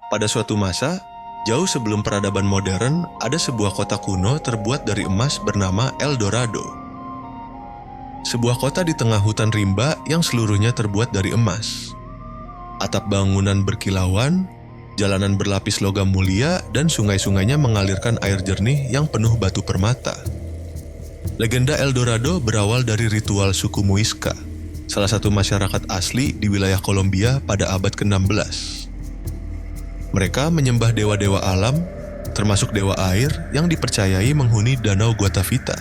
Pada suatu masa, jauh sebelum peradaban modern, ada sebuah kota kuno terbuat dari emas bernama El Dorado. Sebuah kota di tengah hutan rimba yang seluruhnya terbuat dari emas. Atap bangunan berkilauan, jalanan berlapis logam mulia, dan sungai-sungainya mengalirkan air jernih yang penuh batu permata. Legenda El Dorado berawal dari ritual suku Muisca, salah satu masyarakat asli di wilayah Kolombia pada abad ke-16. Mereka menyembah dewa-dewa alam, termasuk dewa air yang dipercayai menghuni Danau Guatavita.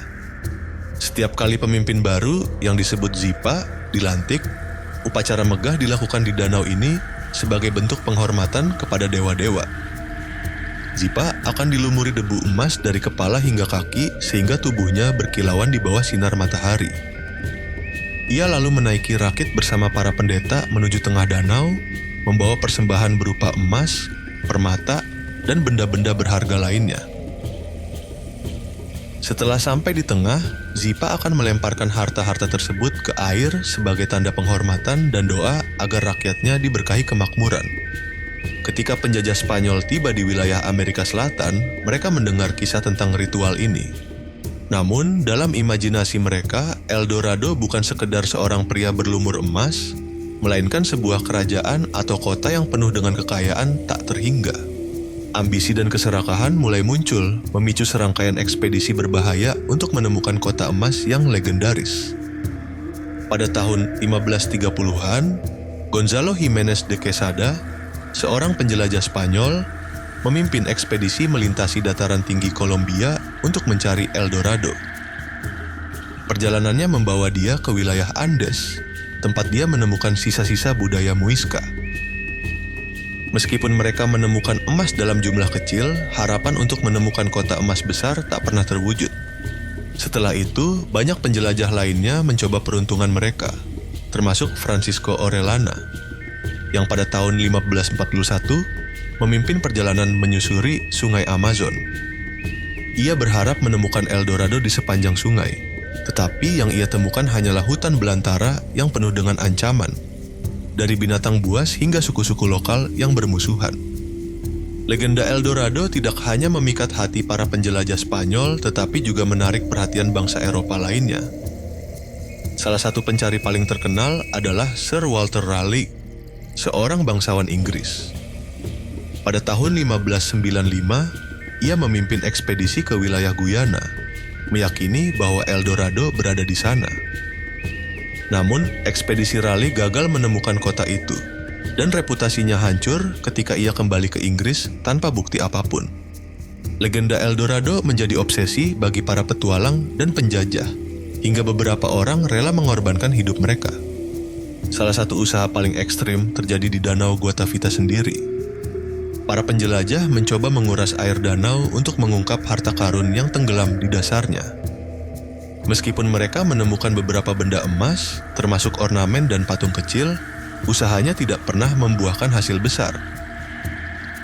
Setiap kali pemimpin baru yang disebut Zipa dilantik, upacara megah dilakukan di danau ini sebagai bentuk penghormatan kepada dewa-dewa. Zipa akan dilumuri debu emas dari kepala hingga kaki sehingga tubuhnya berkilauan di bawah sinar matahari. Ia lalu menaiki rakit bersama para pendeta menuju tengah danau, membawa persembahan berupa emas, permata, dan benda-benda berharga lainnya. Setelah sampai di tengah, Zipa akan melemparkan harta-harta tersebut ke air sebagai tanda penghormatan dan doa agar rakyatnya diberkahi kemakmuran. Ketika penjajah Spanyol tiba di wilayah Amerika Selatan, mereka mendengar kisah tentang ritual ini. Namun, dalam imajinasi mereka, El Dorado bukan sekedar seorang pria berlumur emas, melainkan sebuah kerajaan atau kota yang penuh dengan kekayaan tak terhingga. Ambisi dan keserakahan mulai muncul, memicu serangkaian ekspedisi berbahaya untuk menemukan kota emas yang legendaris. Pada tahun 1530-an, Gonzalo Jiménez de Quesada, seorang penjelajah Spanyol, memimpin ekspedisi melintasi dataran tinggi Kolombia untuk mencari El Dorado. Perjalanannya membawa dia ke wilayah Andes, tempat dia menemukan sisa-sisa budaya Muisca. Meskipun mereka menemukan emas dalam jumlah kecil, harapan untuk menemukan kota emas besar tak pernah terwujud. Setelah itu, banyak penjelajah lainnya mencoba peruntungan mereka, termasuk Francisco Orellana, yang pada tahun 1541 memimpin perjalanan menyusuri sungai Amazon. Ia berharap menemukan El Dorado di sepanjang sungai, tetapi yang ia temukan hanyalah hutan belantara yang penuh dengan ancaman, dari binatang buas hingga suku-suku lokal yang bermusuhan. Legenda El Dorado tidak hanya memikat hati para penjelajah Spanyol, tetapi juga menarik perhatian bangsa Eropa lainnya. Salah satu pencari paling terkenal adalah Sir Walter Raleigh, seorang bangsawan Inggris. Pada tahun 1595, ia memimpin ekspedisi ke wilayah Guyana, meyakini bahwa El Dorado berada di sana. Namun, ekspedisi Raleigh gagal menemukan kota itu, dan reputasinya hancur ketika ia kembali ke Inggris tanpa bukti apapun. Legenda El Dorado menjadi obsesi bagi para petualang dan penjajah, hingga beberapa orang rela mengorbankan hidup mereka. Salah satu usaha paling ekstrim terjadi di Danau Guatavita sendiri. Para penjelajah mencoba menguras air danau untuk mengungkap harta karun yang tenggelam di dasarnya. Meskipun mereka menemukan beberapa benda emas, termasuk ornamen dan patung kecil, usahanya tidak pernah membuahkan hasil besar.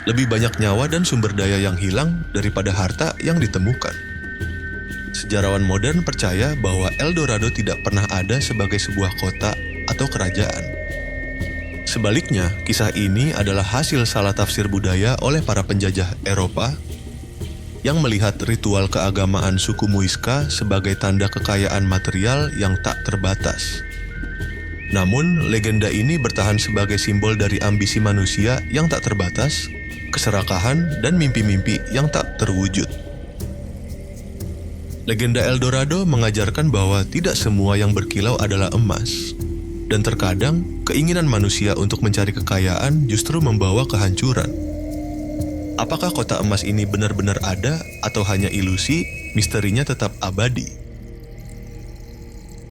Lebih banyak nyawa dan sumber daya yang hilang daripada harta yang ditemukan. Sejarawan modern percaya bahwa El Dorado tidak pernah ada sebagai sebuah kota atau kerajaan. Sebaliknya, kisah ini adalah hasil salah tafsir budaya oleh para penjajah Eropa yang melihat ritual keagamaan suku Muisca sebagai tanda kekayaan material yang tak terbatas. Namun, legenda ini bertahan sebagai simbol dari ambisi manusia yang tak terbatas, keserakahan, dan mimpi-mimpi yang tak terwujud. Legenda El Dorado mengajarkan bahwa tidak semua yang berkilau adalah emas, dan terkadang keinginan manusia untuk mencari kekayaan justru membawa kehancuran. Apakah kota emas ini benar-benar ada atau hanya ilusi? Misterinya tetap abadi.